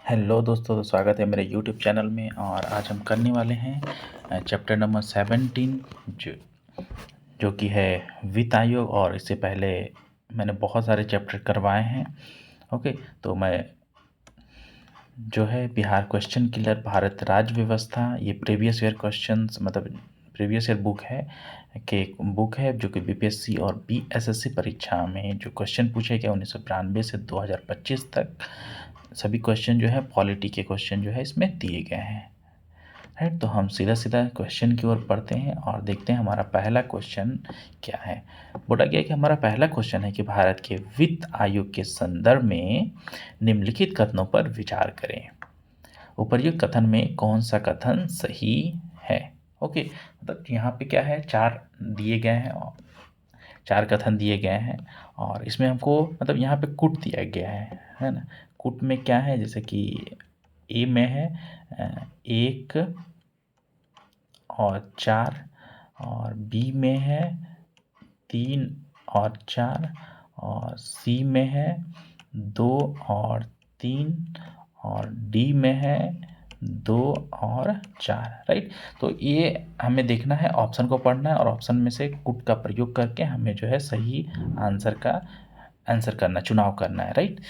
Hello दोस्तों, तो स्वागत है मेरे यूट्यूब चैनल में। और आज हम करने वाले हैं चैप्टर नंबर 17 जो कि है वित्त आयोग। और इससे पहले मैंने बहुत सारे चैप्टर करवाए हैं। ओके, तो मैं जो है बिहार क्वेश्चन किलर, भारत राज्य व्यवस्था, ये प्रीवियस ईयर क्वेश्चंस मतलब प्रीवियस ईयर बुक है जो कि बीपीएससी और बीएसएससी परीक्षा में जो क्वेश्चन पूछे गए 1992 से 2025 तक सभी क्वेश्चन जो है पॉलिटी के क्वेश्चन जो है इसमें दिए गए हैं। राइट, तो हम सीधा सीधा क्वेश्चन की ओर पढ़ते हैं और देखते हैं हमारा पहला क्वेश्चन क्या है। बोला गया कि हमारा पहला क्वेश्चन है कि भारत के वित्त आयोग के संदर्भ में निम्नलिखित कथनों पर विचार करें। उपर्युक्त कथन में कौन सा कथन सही है। ओके, मतलब यहाँ पे क्या है, चार दिए गए हैं और चार कथन दिए गए हैं और इसमें हमको मतलब यहाँ पे कुट दिया गया है ना। कुट में क्या है, जैसे कि ए में है 1 और 4, और बी में है 3 और 4, और सी में है 2 और 3, और डी में है 2 और 4। राइट, तो ये हमें देखना है, ऑप्शन को पढ़ना है और ऑप्शन में से कुट का प्रयोग करके हमें जो है सही आंसर करना, चुनाव करना है। राइट,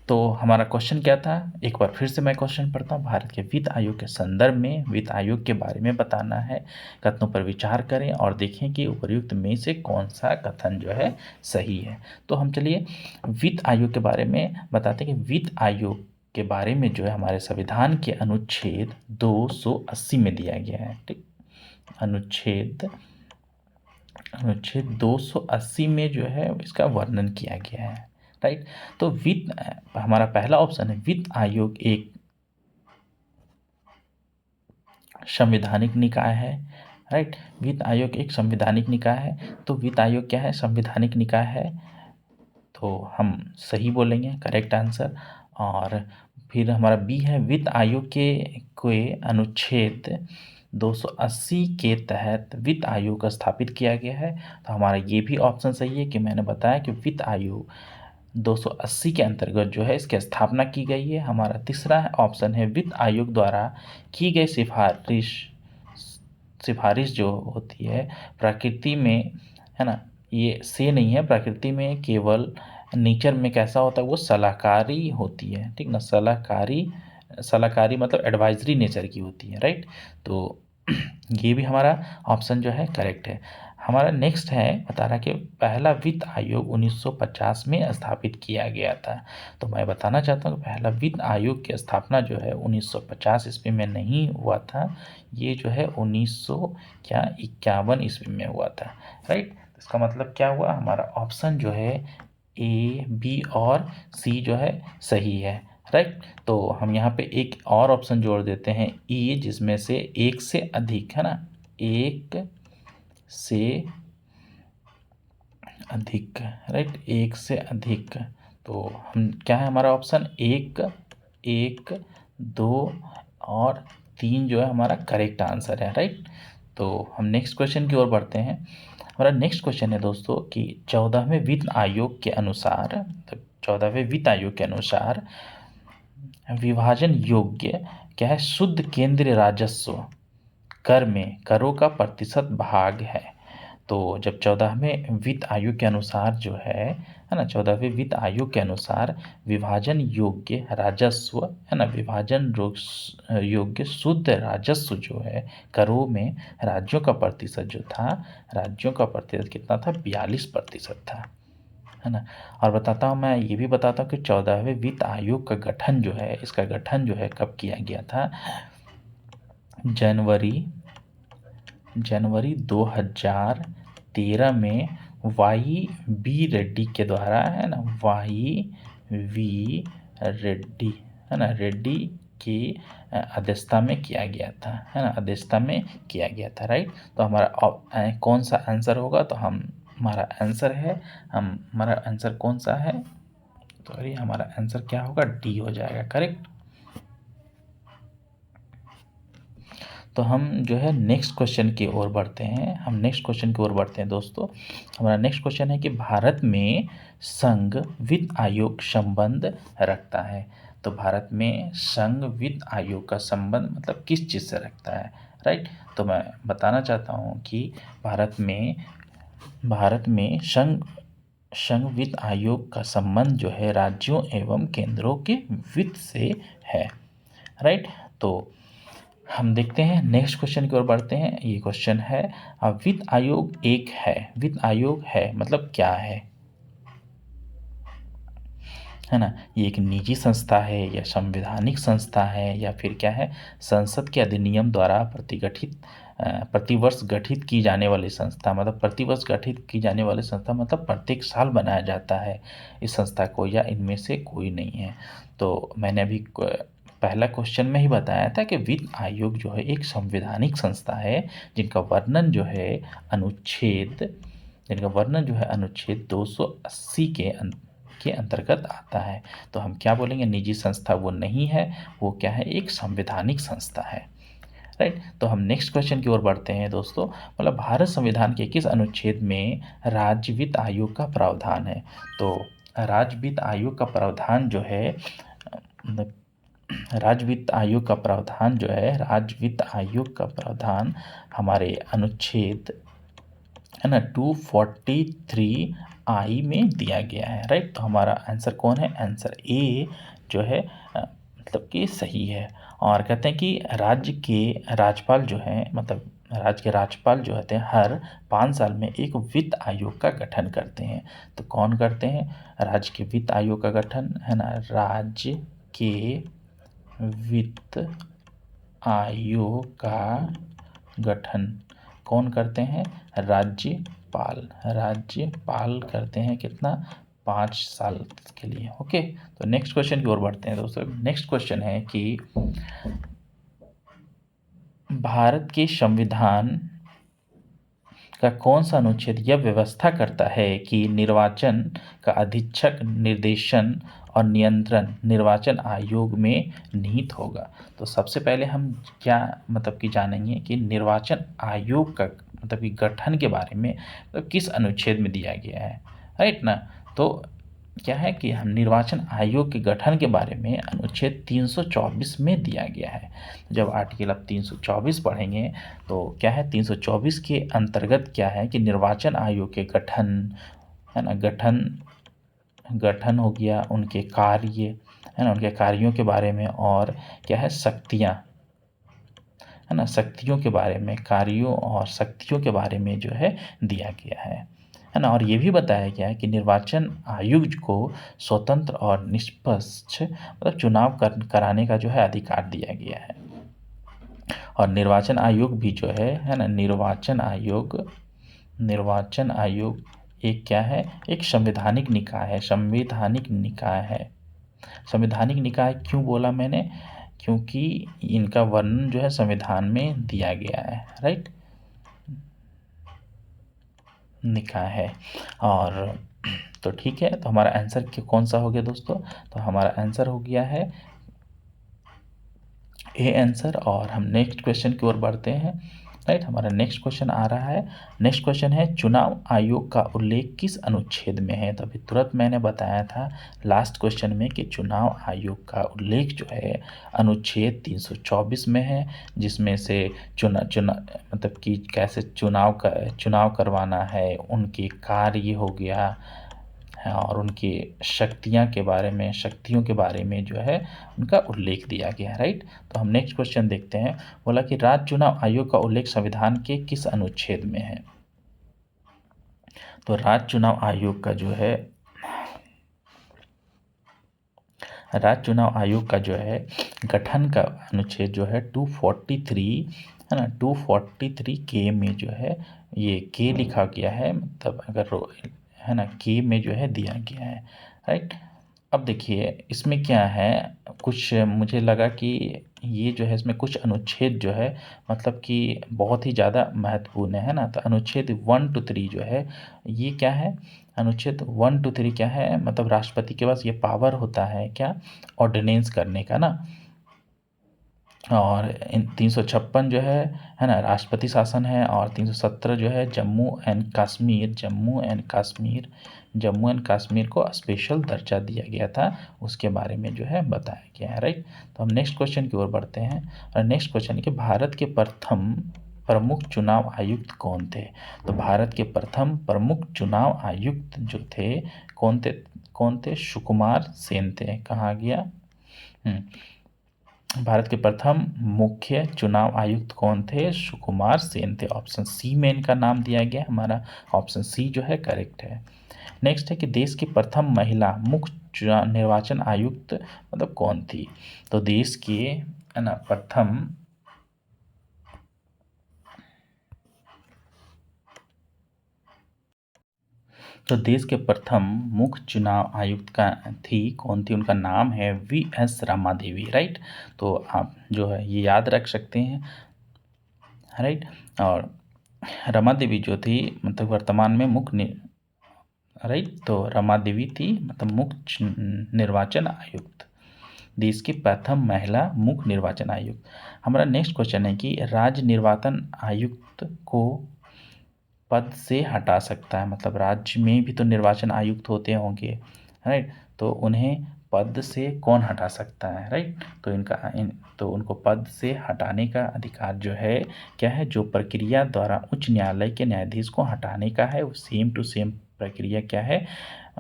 तो हमारा क्वेश्चन क्या था, एक बार फिर से मैं क्वेश्चन पढ़ता हूँ। भारत के वित्त आयोग के संदर्भ में वित्त आयोग के बारे में बताना है, कथनों पर विचार करें और देखें कि उपर्युक्त में से कौन सा कथन जो है सही है। तो हम चलिए वित्त आयोग के बारे में बताते हैं कि वित्त आयोग के बारे में जो है हमारे संविधान के अनुच्छेद 280 में दिया गया है। ठीक, अनुच्छेद 280 में जो है इसका वर्णन किया गया है। राइट, तो हमारा पहला ऑप्शन है वित्त आयोग एक संवैधानिक निकाय है। राइट, वित्त आयोग एक संवैधानिक निकाय है। तो वित्त आयोग क्या है, संवैधानिक निकाय है, तो हम सही बोलेंगे, करेक्ट आंसर। और फिर हमारा बी है वित्त आयोग के कोई अनुच्छेद 280 के तहत वित्त आयोग स्थापित किया गया है। तो हमारा ये भी ऑप्शन सही है कि मैंने बताया कि वित्त आयोग 280 के अंतर्गत जो है इसकी स्थापना की गई है। हमारा तीसरा ऑप्शन है वित्त आयोग द्वारा की गई सिफारिश जो होती है प्रकृति में, है ना, ये से नहीं है, प्रकृति में केवल नेचर में कैसा होता है वो सलाहकारी होती है। ठीक ना, सलाहकारी मतलब एडवाइजरी नेचर की होती है। राइट, तो ये भी हमारा ऑप्शन जो है करेक्ट है। हमारा नेक्स्ट है बता रहा कि पहला वित्त आयोग 1950 में स्थापित किया गया था। तो मैं बताना चाहता हूँ कि पहला वित्त आयोग की स्थापना जो है 1950 ईस्वी में नहीं हुआ था, ये जो है 1951 ईस्वी में हुआ था। राइट, इसका मतलब क्या हुआ, हमारा ऑप्शन जो है ए, बी और सी जो है सही है। राइट, तो हम यहाँ पे एक और ऑप्शन जोड़ देते हैं ई, जिसमें से एक से अधिक, है ना, एक से अधिक। राइट, एक से अधिक, तो हम क्या है हमारा ऑप्शन एक, 2 और 3 जो है हमारा करेक्ट आंसर है। राइट, तो हम नेक्स्ट क्वेश्चन की ओर बढ़ते हैं। हमारा नेक्स्ट क्वेश्चन है दोस्तों कि 14वें वित्त आयोग के अनुसार, तो 14वें वित्त आयोग के अनुसार विभाजन योग्य क्या है, शुद्ध केंद्रीय राजस्व कर में करों का प्रतिशत भाग है। तो जब 14वें वित्त आयोग के अनुसार जो है ना, 14वें वित्त आयोग के अनुसार विभाजन योग्य राजस्व, है ना, योग्य शुद्ध राजस्व जो है करों में राज्यों का प्रतिशत जो था, राज्यों का प्रतिशत कितना था, 42% था, है ना। और बताता हूँ, मैं ये भी बताता हूँ कि 14वें वित्त आयोग का गठन जो है, इसका गठन जो है कब किया गया था, जनवरी 2013 में वाई बी रेड्डी के द्वारा, है ना, वाई वी रेड्डी, है ना, रेड्डी की अध्यक्षता में किया गया था, है ना, अध्यक्षता में किया गया था। राइट, तो हमारा कौन सा आंसर होगा, तो हमारा आंसर कौन सा है, तो अरे हमारा आंसर क्या होगा, डी हो जाएगा, करेक्ट। तो हम जो है नेक्स्ट क्वेश्चन की ओर बढ़ते हैं। दोस्तों, हमारा नेक्स्ट क्वेश्चन है कि भारत में संघ वित्त आयोग संबंध रखता है। तो भारत में संघ वित्त आयोग का संबंध मतलब किस चीज़ से रखता है, राइट। तो मैं बताना चाहता हूँ कि भारत में संघ वित्त आयोग का संबंध जो है राज्यों एवं केंद्रों के वित्त से है, राइट। तो हम देखते हैं नेक्स्ट क्वेश्चन की ओर बढ़ते हैं। ये क्वेश्चन है वित्त आयोग एक है, वित्त आयोग है मतलब क्या है ना। ये एक निजी संस्था है या संवैधानिक संस्था है या फिर क्या है, संसद के अधिनियम द्वारा प्रतिवर्ष गठित की जाने वाली संस्था, मतलब प्रतिवर्ष गठित की जाने वाली संस्था मतलब प्रत्येक साल बनाया जाता है इस संस्था को, या इनमें से कोई नहीं है। तो मैंने अभी पहला क्वेश्चन में ही बताया था कि वित्त आयोग जो है एक संवैधानिक संस्था है जिनका वर्णन जो है अनुच्छेद 280 के अंतर्गत आता है। तो हम क्या बोलेंगे, निजी संस्था वो नहीं है, वो क्या है, एक संवैधानिक संस्था है, राइट। तो हम नेक्स्ट क्वेश्चन की ओर बढ़ते हैं दोस्तों। मतलब भारत संविधान के किस अनुच्छेद में राज्य वित्त आयोग का प्रावधान है। तो राज्य वित्त आयोग का प्रावधान जो है मतलब राज्य वित्त आयोग का प्रावधान जो है, राज्य वित्त आयोग का प्रावधान हमारे अनुच्छेद है ना 243 आई में दिया गया है, राइट। तो हमारा आंसर कौन है, आंसर ए जो है मतलब कि सही है। और कहते हैं कि राज्य के राज्यपाल जो हैं, मतलब राज्य के राज्यपाल जो होते हैं हर 5 साल में एक वित्त आयोग का गठन करते हैं। तो कौन करते हैं, राज्य के वित्त आयोग का गठन, है ना, राज्य के वित्त आयोग का गठन कौन करते हैं, राज्यपाल करते हैं, कितना, 5 साल के लिए। ओके, तो नेक्स्ट क्वेश्चन की ओर बढ़ते हैं दोस्तों। नेक्स्ट क्वेश्चन है कि भारत के संविधान का कौन सा अनुच्छेद यह व्यवस्था करता है कि निर्वाचन का अधीक्षक निर्देशन और नियंत्रण निर्वाचन आयोग में निहित होगा। तो सबसे पहले हम क्या मतलब कि जानेंगे कि निर्वाचन आयोग का मतलब कि गठन के बारे में मतलब किस अनुच्छेद में दिया गया है, राइट ना। तो क्या है कि हम निर्वाचन आयोग के गठन के बारे में अनुच्छेद 324 में दिया गया है। जब आर्टिकल आप 324 पढ़ेंगे तो क्या है, 324 के अंतर्गत क्या है कि निर्वाचन आयोग के गठन, है ना, गठन हो गया, उनके कार्य, है ना, उनके कार्यों के बारे में, और क्या है, शक्तियाँ, है ना, शक्तियों के बारे में, कार्यों और शक्तियों के बारे में जो है दिया गया है ना। और ये भी बताया गया है कि निर्वाचन आयोग को स्वतंत्र और निष्पक्ष मतलब चुनाव कराने का जो है अधिकार दिया गया है। और निर्वाचन आयोग भी जो है ना, निर्वाचन आयोग एक क्या है, एक संवैधानिक निकाय है, संवैधानिक निकाय क्यों बोला मैंने, क्योंकि इनका वर्णन जो है संविधान में दिया गया है, राइट, निकाय है। और तो ठीक है, तो हमारा आंसर कौन सा हो गया दोस्तों, तो हमारा आंसर हो गया है ए आंसर। और हम नेक्स्ट क्वेश्चन की ओर बढ़ते हैं, राइट। हमारा नेक्स्ट क्वेश्चन आ रहा है, नेक्स्ट क्वेश्चन है चुनाव आयोग का उल्लेख किस अनुच्छेद में है। तो अभी तुरंत मैंने बताया था लास्ट क्वेश्चन में कि चुनाव आयोग का उल्लेख जो है अनुच्छेद 324 में है, जिसमें से चुना मतलब कि कैसे चुनाव करवाना है, उनके कार्य हो गया है, और उनकी शक्तियों के बारे में जो है उनका उल्लेख दिया गया है, राइट। तो हम नेक्स्ट क्वेश्चन देखते हैं। बोला कि राज्य चुनाव आयोग का उल्लेख संविधान के किस अनुच्छेद में है। तो राज्य चुनाव आयोग का जो है गठन का अनुच्छेद जो है 243, है ना, 243 के में जो है, ये के लिखा गया है, मतलब अगर है ना, के में जो है दिया गया है, राइट। अब देखिए इसमें क्या है, कुछ मुझे लगा कि ये जो है इसमें कुछ अनुच्छेद जो है मतलब कि बहुत ही ज़्यादा महत्वपूर्ण है ना। तो अनुच्छेद 1 to 3 जो है ये क्या है, अनुच्छेद 1 to 3 क्या है, मतलब राष्ट्रपति के पास ये पावर होता है क्या, ऑर्डिनेंस करने का ना, और इन 356 जो है ना, राष्ट्रपति शासन है, और 317 जो है जम्मू एंड कश्मीर को स्पेशल दर्जा दिया गया था, उसके बारे में जो है बताया गया है, राइट। तो हम नेक्स्ट क्वेश्चन की ओर बढ़ते हैं, और नेक्स्ट क्वेश्चन है कि भारत के प्रथम प्रमुख चुनाव आयुक्त कौन थे। तो भारत के प्रथम प्रमुख चुनाव आयुक्त जो थे, कौन थे? सुकुमार सेन थे। कहाँ गया? भारत के प्रथम मुख्य चुनाव आयुक्त कौन थे? सुकुमार सेन थे। ऑप्शन सी में इनका नाम दिया गया, हमारा ऑप्शन सी जो है करेक्ट है। नेक्स्ट है कि देश की प्रथम महिला मुख्य निर्वाचन आयुक्त मतलब कौन थी। तो देश के है ना देश के प्रथम मुख्य चुनाव आयुक्त कौन थी, उनका नाम है वी.एस. रमा देवी, राइट। तो आप जो है ये याद रख सकते हैं, राइट। और रमा देवी जो थी मतलब वर्तमान में राइट, तो रमा देवी थी मतलब मुख्य निर्वाचन आयुक्त, देश की प्रथम महिला मुख्य निर्वाचन आयुक्त। हमारा नेक्स्ट क्वेश्चन है कि राज्य निर्वाचन आयुक्त को पद से हटा सकता है, मतलब राज्य में भी तो निर्वाचन आयुक्त होते होंगे, राइट। तो उन्हें पद से कौन हटा सकता है, राइट। तो उनको पद से हटाने का अधिकार जो है क्या है, जो प्रक्रिया द्वारा उच्च न्यायालय के न्यायाधीश को हटाने का है, वो सेम टू सेम प्रक्रिया क्या है,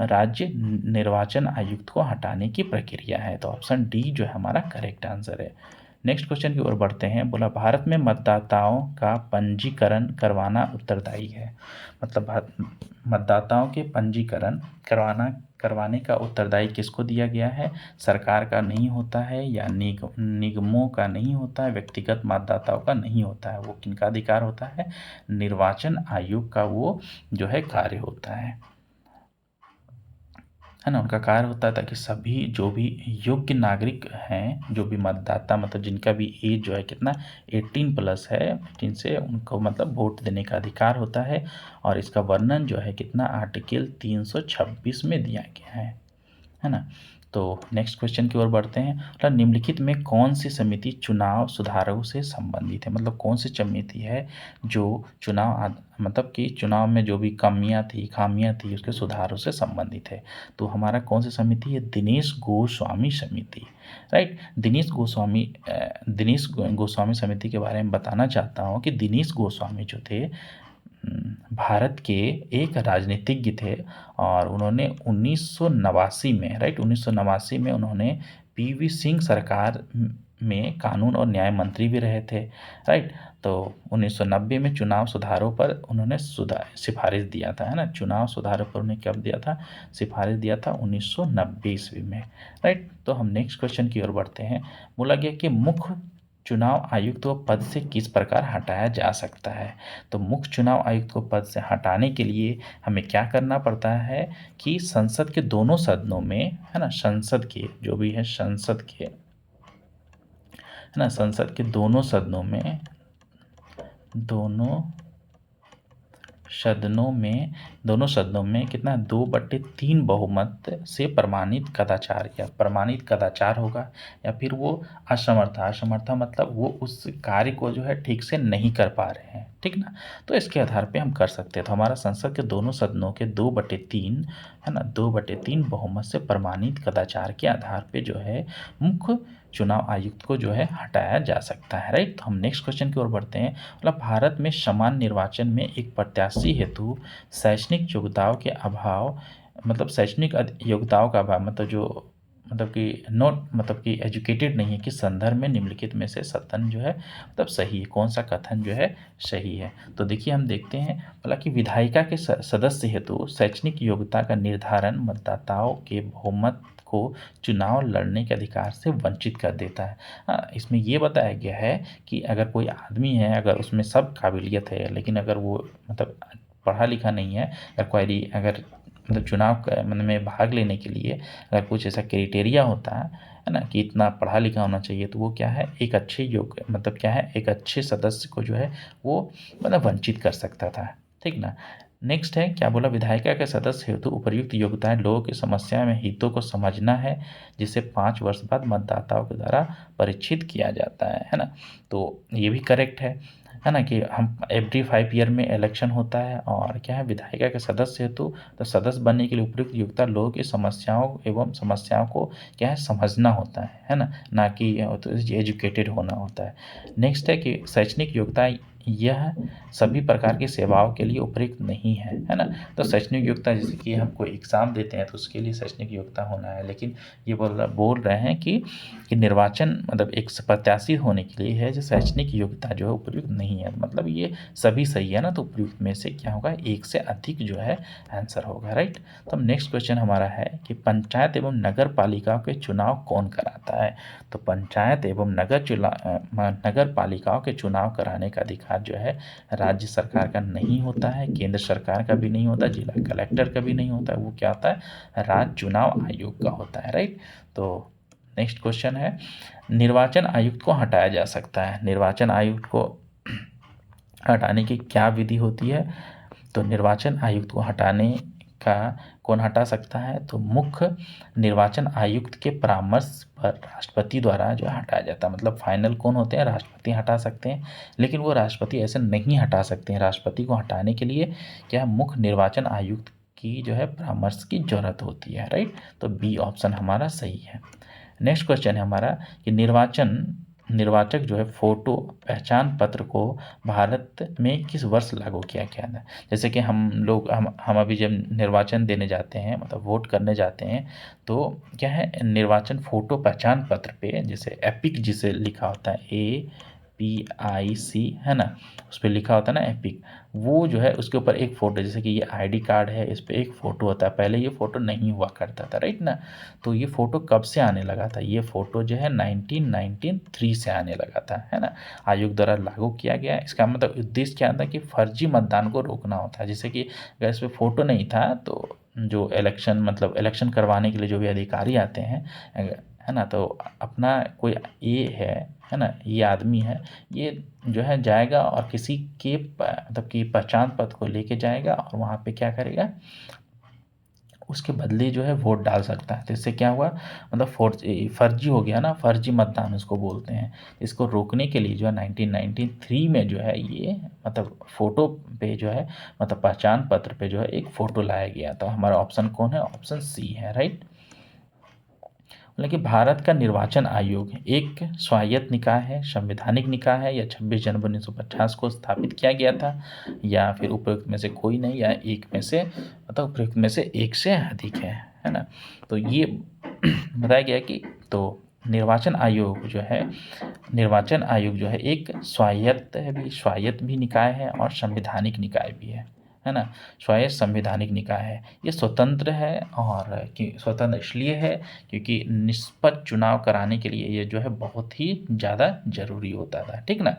राज्य निर्वाचन आयुक्त को हटाने की प्रक्रिया है। तो ऑप्शन डी जो है हमारा करेक्ट आंसर है। नेक्स्ट क्वेश्चन की ओर बढ़ते हैं। बोला भारत में मतदाताओं का पंजीकरण करवाना उत्तरदायी है, मतलब मतदाताओं के पंजीकरण करवाने का उत्तरदायी किसको दिया गया है। सरकार का नहीं होता है, या निगमों का नहीं होता है, व्यक्तिगत मतदाताओं का नहीं होता है, वो किनका अधिकार होता है, निर्वाचन आयोग का वो जो है कार्य होता है ना, उनका कार्य होता है ताकि सभी जो भी योग्य नागरिक हैं, जो भी मतदाता मतलब जिनका भी एज जो है कितना 18+ है, जिनसे उनको मतलब वोट देने का अधिकार होता है। और इसका वर्णन जो है कितना आर्टिकल 326 में दिया गया है ना। तो नेक्स्ट क्वेश्चन की ओर बढ़ते हैं। मतलब निम्नलिखित में कौन सी समिति चुनाव सुधारों से संबंधित है, मतलब कौन सी समिति है जो मतलब कि चुनाव में जो भी खामियां थी उसके सुधारों से संबंधित है। तो हमारा कौन सी समिति है, दिनेश गोस्वामी समिति, राइट। दिनेश गोस्वामी समिति के बारे में बताना चाहता हूँ कि दिनेश गोस्वामी जो थे भारत के एक राजनीतिज्ञ थे, और उन्होंने 1989 में, राइट, 1989 में उन्होंने पी.वी. सिंह सरकार में कानून और न्याय मंत्री भी रहे थे, राइट। तो 1990 में चुनाव सुधारों पर उन्होंने सिफारिश दिया था, है ना, चुनाव सुधारों पर उन्हें कब दिया था, सिफारिश दिया था 1990 ईस्वी में, राइट। तो हम नेक्स्ट क्वेश्चन की ओर बढ़ते हैं। बोला गया कि मुख्य चुनाव आयुक्त को पद से किस प्रकार हटाया जा सकता है। तो मुख्य चुनाव आयुक्त को पद से हटाने के लिए हमें क्या करना पड़ता है कि संसद के दोनों सदनों में, है ना, संसद के जो भी है संसद के दोनों सदनों में कितना 2/3 बहुमत से प्रमाणित कदाचार होगा, या फिर वो असमर्था मतलब वो उस कार्य को जो है ठीक से नहीं कर पा रहे हैं, ठीक ना। तो इसके आधार पे हम कर सकते हैं। तो हमारा संसद के दोनों सदनों के 2/3 है ना, 2/3 बहुमत से प्रमाणित कदाचार के आधार पे जो है मुख्य चुनाव आयुक्त को जो है हटाया जा सकता है, राइट। तो हम नेक्स्ट क्वेश्चन की ओर बढ़ते हैं। मतलब भारत में समान निर्वाचन में एक प्रत्याशी हेतु शैक्षणिक योग्यताओं के अभाव, मतलब शैक्षणिक योग्यताओं का अभाव, मतलब जो मतलब कि नॉट मतलब कि एजुकेटेड नहीं है, कि संदर्भ में निम्नलिखित में से कथन जो है मतलब सही है, कौन सा कथन जो है सही है। तो देखिए हम देखते हैं, मतलब कि विधायिका के सदस्य हेतु शैक्षणिक योग्यता का निर्धारण मतदाताओं के बहुमत को चुनाव लड़ने के अधिकार से वंचित कर देता है। हाँ, इसमें ये बताया गया है कि अगर कोई आदमी है, अगर उसमें सब काबिलियत है, लेकिन अगर वो मतलब पढ़ा लिखा नहीं है, अगर मतलब चुनाव में भाग लेने के लिए अगर कुछ ऐसा क्राइटेरिया होता है ना, कि इतना पढ़ा लिखा होना चाहिए, तो वो क्या है, एक अच्छे योग्य मतलब क्या है, एक अच्छे सदस्य को जो है वो मतलब वंचित कर सकता था, ठीक ना। नेक्स्ट है क्या बोला, विधायिका के सदस्य हेतु उपर्युक्त योग्यताएं लोगों की समस्या में हितों को समझना है, जिसे 5 वर्ष बाद मतदाताओं के द्वारा परीक्षित किया जाता है ना। तो ये भी करेक्ट है ना, कि हम एवरी 5 ईयर में इलेक्शन होता है, और क्या है, विधायिका के सदस्य हेतु तो सदस्य बनने के लिए उपयुक्त योग्यता लोगों की समस्याओं एवं समस्याओं को क्या है समझना होता है ना कि तो एजुकेटेड होना होता है। नेक्स्ट है कि शैक्षणिक योग्यता यह सभी प्रकार की सेवाओं के लिए उपयुक्त नहीं है ना। तो शैक्षणिक योग्यता जैसे कि हम कोई एग्ज़ाम देते हैं तो उसके लिए शैक्षणिक योग्यता होना है, लेकिन ये बोल रहे हैं कि निर्वाचन मतलब एक प्रत्याशी होने के लिए है जो शैक्षणिक योग्यता जो है उपयुक्त नहीं है, मतलब ये सभी सही है ना। तो उपयुक्त में से क्या होगा, एक से अधिक जो है आंसर होगा, राइट। तो नेक्स्ट क्वेश्चन हमारा है कि पंचायत एवं नगर पालिकाओं के चुनाव कौन कराता है। तो पंचायत एवं नगर पालिकाओं के चुनाव कराने का अधिकार जो है राज्य सरकार का नहीं होता है, केंद्र सरकार का भी नहीं होता, जिला कलेक्टर का भी नहीं होता है, वो क्या होता है, राज्य चुनाव आयोग का होता है, राइट। तो नेक्स्ट क्वेश्चन है, निर्वाचन आयुक्त को हटाया जा सकता है। निर्वाचन आयुक्त को हटाने की क्या विधि होती है। तो निर्वाचन आयुक्त को हटाने का कौन हटा सकता है, तो मुख्य निर्वाचन आयुक्त के परामर्श पर राष्ट्रपति द्वारा जो है हटाया जाता है। मतलब फाइनल कौन होते हैं, राष्ट्रपति हटा सकते हैं, लेकिन वो राष्ट्रपति ऐसे नहीं हटा सकते हैं। राष्ट्रपति को हटाने के लिए क्या मुख्य निर्वाचन आयुक्त की जो है परामर्श की जरूरत होती है, राइट। तो बी ऑप्शन हमारा सही है। नेक्स्ट क्वेश्चन है हमारा कि निर्वाचक जो है फोटो पहचान पत्र को भारत में किस वर्ष लागू किया गया था। जैसे कि हम अभी जब निर्वाचन देने जाते हैं, मतलब वोट करने जाते हैं, तो क्या है, निर्वाचन फोटो पहचान पत्र पे जैसे एपिक जिसे लिखा होता है APIC है ना, उस पर लिखा होता है ना एपिक, वो जो है उसके ऊपर एक फ़ोटो, जैसे कि ये आईडी कार्ड है, इस पर एक फ़ोटो होता है। पहले ये फ़ोटो नहीं हुआ करता था, राइट ना। तो ये फ़ोटो कब से आने लगा था, ये फ़ोटो जो है 1993 से आने लगा था, है ना। आयोग द्वारा लागू किया गया। इसका मतलब उद्देश्य क्या था कि फर्जी मतदान को रोकना होता है। जैसे कि अगर इस पर फ़ोटो नहीं था तो जो इलेक्शन करवाने के लिए जो भी अधिकारी आते हैं, है ना, तो अपना कोई ये है ना, ये आदमी है, ये जो है जाएगा और किसी के मतलब कि पहचान पत्र को लेके जाएगा और वहाँ पे क्या करेगा, उसके बदले जो है वोट डाल सकता है। तो इससे क्या हुआ, मतलब फर्जी हो गया ना, फर्जी मतदान उसको बोलते हैं। इसको रोकने के लिए जो है 1993 में जो है ये मतलब फ़ोटो पे जो है, मतलब पहचान पत्र पे जो है एक फ़ोटो लाया गया। तो हमारा ऑप्शन कौन है, ऑप्शन सी है, राइट। मतलब कि भारत का निर्वाचन आयोग एक स्वायत्त निकाय है, संवैधानिक निकाय है, या 26 जनवरी 1950 को स्थापित किया गया था, या फिर उपयुक्त में से कोई नहीं, या एक में से मतलब उपयुक्त में से एक से अधिक है ना। तो ये बताया गया कि तो निर्वाचन आयोग जो है एक स्वायत्त भी निकाय है और संवैधानिक निकाय भी है ना। स्वायत्त संवैधानिक निकाय है, ये स्वतंत्र है, और कि स्वतंत्र इसलिए है क्योंकि निष्पक्ष चुनाव कराने के लिए ये जो है बहुत ही ज़्यादा ज़रूरी होता था, ठीक ना।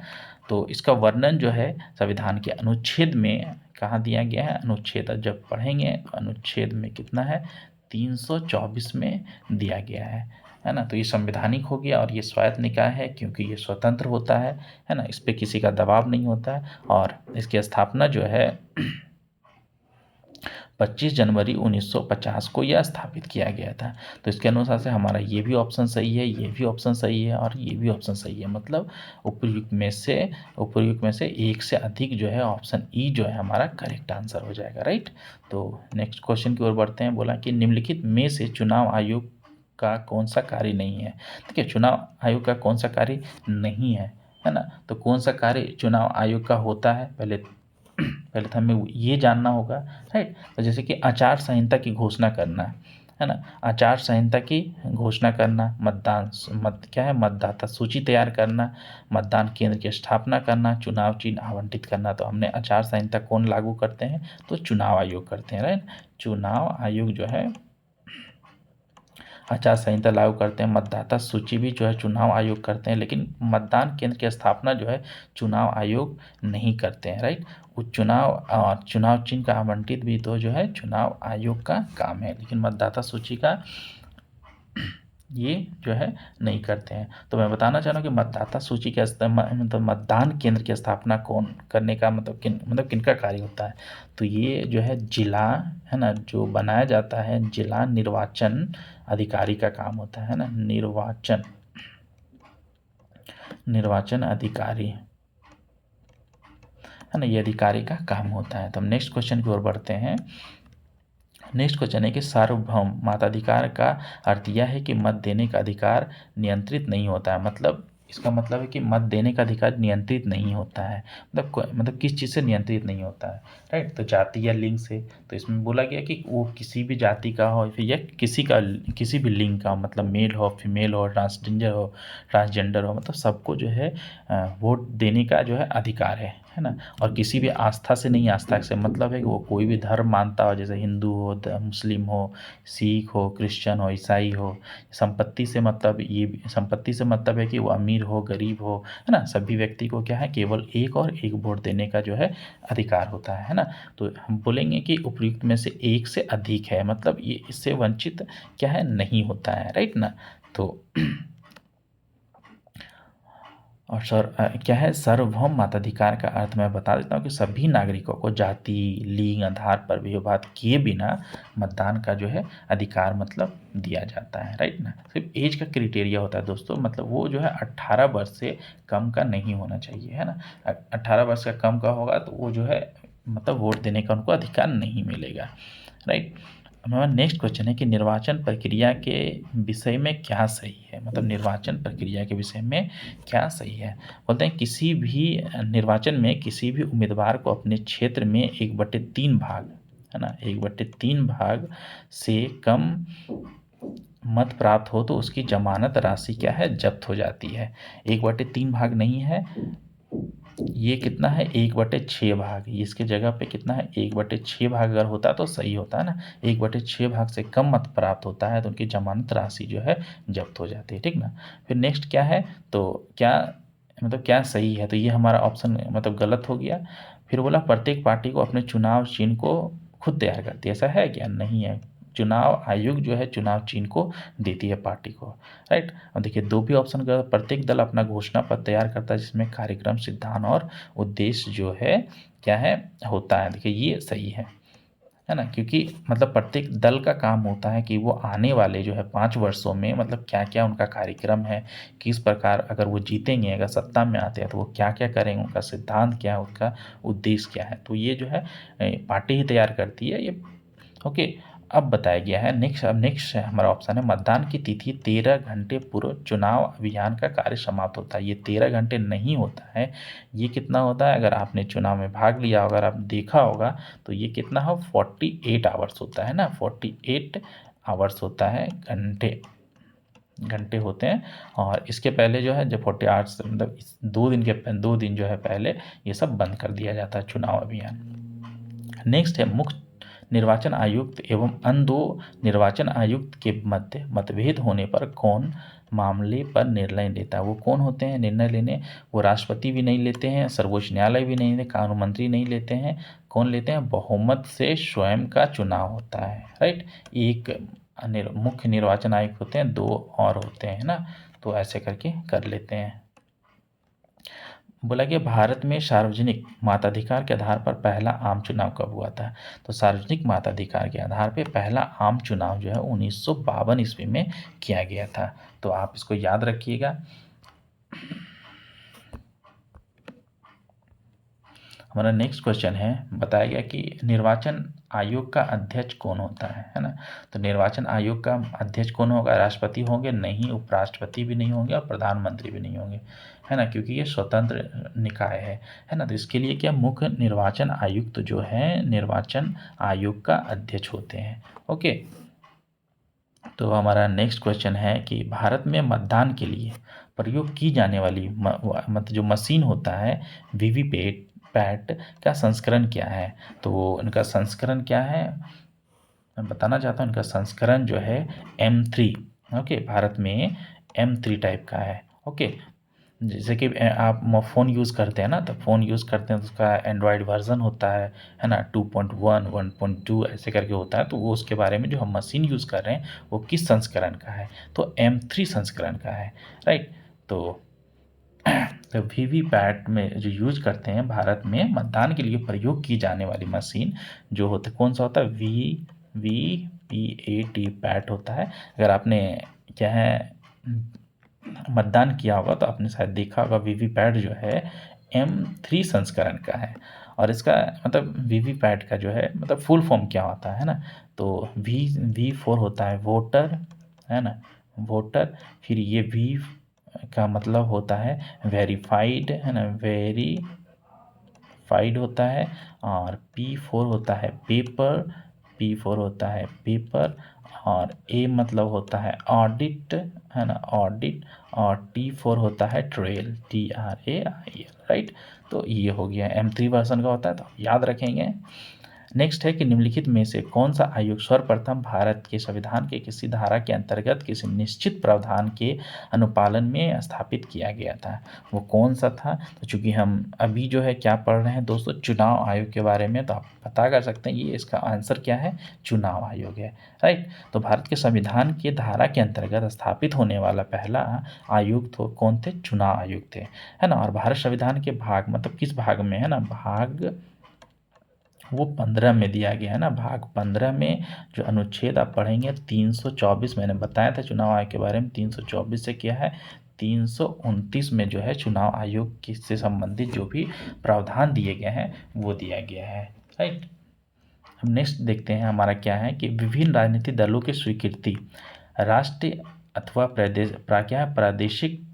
तो इसका वर्णन जो है संविधान के अनुच्छेद में कहाँ दिया गया है, अनुच्छेद जब पढ़ेंगे अनुच्छेद में कितना है, 324 में दिया गया है ना। तो ये संवैधानिक हो गया और ये स्वायत्त निकाय है क्योंकि ये स्वतंत्र होता है ना, इस पे किसी का दबाव नहीं होता है। और इसकी स्थापना जो है 25 जनवरी 1950 को यह स्थापित किया गया था। तो इसके अनुसार से हमारा ये भी ऑप्शन सही है, ये भी ऑप्शन सही है, और ये भी ऑप्शन सही है। मतलब उपयुक्त में से एक से अधिक जो है ऑप्शन ई जो है हमारा करेक्ट आंसर हो जाएगा, राइट। तो नेक्स्ट क्वेश्चन की ओर बढ़ते हैं। बोला कि निम्नलिखित में से चुनाव आयोग का कौन सा कार्य नहीं है। ठीक है, चुनाव आयोग का कौन सा कार्य नहीं है ना। तो कौन सा कार्य चुनाव आयोग का होता है, पहले तो हमें ये जानना होगा, राइट। तो जैसे कि आचार संहिता की घोषणा करना है ना, आचार संहिता की घोषणा करना, क्या है, मतदाता सूची तैयार करना, मतदान केंद्र की स्थापना करना, चुनाव चिन्ह आवंटित करना। तो हमने आचार संहिता कौन लागू करते हैं, तो चुनाव आयोग करते हैं, राइट। चुनाव आयोग जो है आचार संहिता लागू करते हैं। मतदाता सूची भी जो है चुनाव आयोग करते हैं, लेकिन मतदान केंद्र की स्थापना जो है चुनाव आयोग नहीं करते हैं, राइट। चुनाव और चुनाव चिन्ह का आवंटित भी तो जो है चुनाव आयोग का काम है, लेकिन मतदाता सूची का ये जो है नहीं करते हैं। तो मैं बताना चाह रहा हूँ कि मतदाता सूची के मतलब मतदान केंद्र की स्थापना कौन करने का मतलब किनका कार्य होता है। तो ये जो है जिला, है ना, जो बनाया जाता है जिला निर्वाचन अधिकारी का काम होता है ना, निर्वाचन अधिकारी, है ना, ये अधिकारी का काम होता है। तो हम नेक्स्ट क्वेश्चन की ओर बढ़ते हैं। नेक्स्ट क्वेश्चन है कि सार्वभौम मताधिकार का अर्थ यह है कि मत देने का अधिकार नियंत्रित नहीं होता है। मतलब इसका मतलब है कि मत देने का अधिकार नियंत्रित नहीं होता है। मतलब किस चीज़ से नियंत्रित नहीं होता है, राइट। तो जाति या लिंग से। तो इसमें बोला गया कि वो किसी भी जाति का हो फिर या किसी भी लिंग का हो, मतलब मेल हो, फीमेल हो, ट्रांसजेंडर हो, मतलब सबको जो है वोट देने का जो है अधिकार है ना। और किसी भी आस्था से नहीं, आस्था से मतलब है कि वो कोई भी धर्म मानता हो, जैसे हिंदू हो, मुस्लिम हो, सिख हो, क्रिश्चियन हो, ईसाई हो। संपत्ति से मतलब है कि वो अमीर हो, गरीब हो, है ना, सभी व्यक्ति को क्या है, केवल एक और एक वोट देने का जो है अधिकार होता है ना। तो हम बोलेंगे कि उपयुक्त में से एक से अधिक है, मतलब ये इससे वंचित क्या है, नहीं होता है, राइट ना। तो और क्या है सार्वभौम मताधिकार का अर्थ मैं बता देता हूँ कि सभी नागरिकों को जाति लिंग आधार पर भेदभाव किए बिना मतदान का जो है अधिकार मतलब दिया जाता है, राइट ना। सिर्फ एज का क्राइटेरिया होता है दोस्तों, मतलब वो जो है 18 वर्ष से कम का नहीं होना चाहिए, है ना। 18 वर्ष का कम का होगा तो वो जो है मतलब वोट देने का उनको अधिकार नहीं मिलेगा, राइट। हमारा नेक्स्ट क्वेश्चन है कि निर्वाचन प्रक्रिया के विषय में क्या सही है, मतलब निर्वाचन प्रक्रिया के विषय में क्या सही है। बोलते हैं किसी भी निर्वाचन में किसी भी उम्मीदवार को अपने क्षेत्र में 1/3 भाग, है ना, 1/3 भाग से कम मत प्राप्त हो तो उसकी जमानत राशि क्या है, जब्त हो जाती है। 1/3 भाग नहीं है, ये कितना है, 1/6 भाग। इसके जगह पे कितना है, 1/6 भाग अगर होता तो सही होता है ना। 1/6 भाग से कम मत प्राप्त होता है तो उनकी जमानत राशि जो है जब्त हो जाती है, ठीक ना। फिर नेक्स्ट क्या है, तो क्या मतलब क्या सही है, तो ये हमारा ऑप्शन मतलब गलत हो गया। फिर बोला प्रत्येक पार्टी को अपने चुनाव चिन्ह को खुद तैयार करती है, ऐसा है क्या, नहीं है। चुनाव आयोग जो है चुनाव चिन्ह को देती है पार्टी को, राइट। और देखिए दो भी ऑप्शन का प्रत्येक दल अपना घोषणा पत्र तैयार करता है जिसमें कार्यक्रम सिद्धांत और उद्देश्य जो है क्या है होता है। देखिए ये सही है ना, क्योंकि मतलब प्रत्येक दल का काम होता है कि वो आने वाले जो है 5 वर्षों में मतलब क्या क्या उनका कार्यक्रम है, किस प्रकार अगर वो जीतेंगे, अगर सत्ता में आते हैं तो वो क्या क्या करेंगे, उनका सिद्धांत क्या है, उनका उद्देश्य क्या है, तो ये जो है पार्टी ही तैयार करती है ये। ओके, अब बताया गया है नेक्स्ट हमारा ऑप्शन है मतदान की तिथि 13 घंटे पूर्व चुनाव अभियान का कार्य समाप्त होता है। ये 13 घंटे नहीं होता है, ये कितना होता है, अगर आपने चुनाव में भाग लिया, अगर आप देखा होगा तो ये कितना हो 48 आवर्स होता है ना, 48 आवर्स होता है, घंटे घंटे होते हैं। और इसके पहले जो है जब 40 आवर्स मतलब 2 दिन जो है पहले ये सब बंद कर दिया जाता है चुनाव अभियान। नेक्स्ट है मुख्य निर्वाचन आयुक्त एवं अन्य दो निर्वाचन आयुक्त के मध्य मतभेद होने पर कौन मामले पर निर्णय लेता है। वो कौन होते हैं निर्णय लेने, वो राष्ट्रपति भी नहीं लेते हैं, सर्वोच्च न्यायालय भी नहीं लेते, कानून मंत्री नहीं लेते हैं, कौन लेते हैं, बहुमत से स्वयं का चुनाव होता है, राइट। एक मुख्य निर्वाचन आयुक्त होते हैं, 2 और होते हैं ना, तो ऐसे करके कर लेते हैं। बोला कि भारत में सार्वजनिक मताधिकार के आधार पर पहला आम चुनाव कब हुआ था। तो सार्वजनिक मताधिकार के आधार पर पहला आम चुनाव जो है 1952 ईस्वी में किया गया था। तो आप इसको याद रखिएगा। हमारा नेक्स्ट क्वेश्चन है, बताया गया कि निर्वाचन आयोग का अध्यक्ष कौन होता है ना। तो निर्वाचन आयोग का अध्यक्ष कौन होगा, राष्ट्रपति होंगे नहीं, उपराष्ट्रपति भी नहीं होंगे और प्रधानमंत्री भी नहीं होंगे, है ना, क्योंकि ये स्वतंत्र निकाय है ना। तो इसके लिए क्या मुख्य निर्वाचन आयुक्त जो है निर्वाचन आयोग का अध्यक्ष होते हैं। ओके, तो हमारा नेक्स्ट क्वेश्चन है कि भारत में मतदान के लिए प्रयोग की जाने वाली मतलब जो मशीन होता है वीवीपैट पैट का संस्करण क्या है। तो इनका संस्करण क्या है मैं बताना चाहता हूँ, इनका संस्करण जो है M3। ओके, भारत में M3 टाइप का है। ओके, जैसे कि आप फ़ोन यूज़ करते हैं ना, तो फ़ोन यूज़ करते हैं तो उसका एंड्रॉयड वर्ज़न होता है ना? 2.1, 1.2 ऐसे करके होता है, तो वो उसके बारे में जो हम मशीन यूज़ कर रहे हैं, वो किस संस्करण का है? तो M3 संस्करण का है, राइट? तो वीवीपैट में जो यूज़ करते हैं भारत में मतदान के लिए प्रयोग की जाने वाली मशीन जो होता है, कौन-सा होता है? वीवीपैट पैट होता है। अगर आपने क्या है मतदान किया होगा तो आपने शायद देखा होगा वीवीपैट जो है M3 संस्करण का है। और इसका मतलब वीवीपैट का जो है मतलब फुल फॉर्म क्या होता है ना? तो V4 होता है वोटर, है ना? वोटर, फिर ये V का मतलब होता है वेरीफाइड, है ना? वेरीफाइड होता है। और P4 होता है पेपर, P4 होता है पेपर। और A मतलब होता है ऑडिट, है ना? ऑडिट। और T4 होता है ट्रेल, TRAIL, राइट? तो ये हो गया M3 वर्जन का होता है, तो आप याद रखेंगे। नेक्स्ट है कि निम्नलिखित में से कौन सा आयोग सर्वप्रथम भारत के संविधान के किसी धारा के अंतर्गत किसी निश्चित प्रावधान के अनुपालन में स्थापित किया गया था? वो कौन सा था? तो चूंकि हम अभी जो है क्या पढ़ रहे हैं दोस्तों, चुनाव आयोग के बारे में, तो आप पता कर सकते हैं ये इसका आंसर क्या है, चुनाव आयोग है, राइट? तो भारत के संविधान के धारा के अंतर्गत स्थापित होने वाला पहला आयोग तो कौन थे? चुनाव आयोग थे, है ना? और भारत संविधान के भाग मतलब किस भाग में, है ना? भाग वो 15 में दिया गया है ना, भाग 15 में जो अनुच्छेद आप पढ़ेंगे 324, मैंने बताया था चुनाव आयोग के बारे में, 324 से क्या है, 329 में जो है चुनाव आयोग की से संबंधित जो भी प्रावधान दिए गए हैं वो दिया गया है, राइट? हम नेक्स्ट देखते हैं हमारा क्या है कि विभिन्न राजनीतिक दलों की स्वीकृति राष्ट्रीय अथवा क्या है प्रादेशिक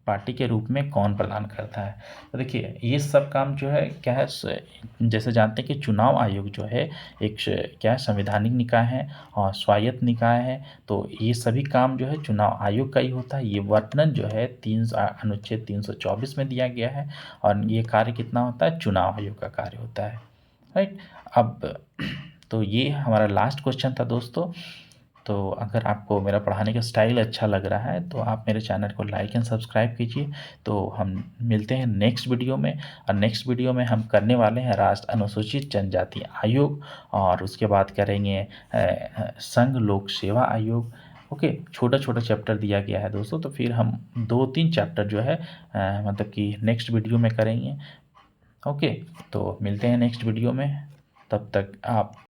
पार्टी के रूप में कौन प्रदान करता है? तो देखिए ये सब काम जो है क्या है, जैसे जानते हैं कि चुनाव आयोग जो है एक क्या है, संवैधानिक निकाय है और स्वायत्त निकाय है। तो ये सभी काम जो है चुनाव आयोग का ही होता है। ये वर्णन जो है अनुच्छेद 324 में दिया गया है। और ये कार्य कितना होता है? चुनाव आयोग का कार्य होता है, राइट? अब तो ये हमारा लास्ट क्वेश्चन था दोस्तों। तो अगर आपको मेरा पढ़ाने का स्टाइल अच्छा लग रहा है तो आप मेरे चैनल को लाइक एंड सब्सक्राइब कीजिए। तो हम मिलते हैं नेक्स्ट वीडियो में। और नेक्स्ट वीडियो में हम करने वाले हैं राष्ट्रीय अनुसूचित जनजाति आयोग, और उसके बाद करेंगे संघ लोक सेवा आयोग। ओके, छोटा छोटा चैप्टर दिया गया है दोस्तों, तो फिर हम 2-3 चैप्टर जो है मतलब कि नेक्स्ट वीडियो में करेंगे। ओके, तो मिलते हैं नेक्स्ट वीडियो में। तब तक आप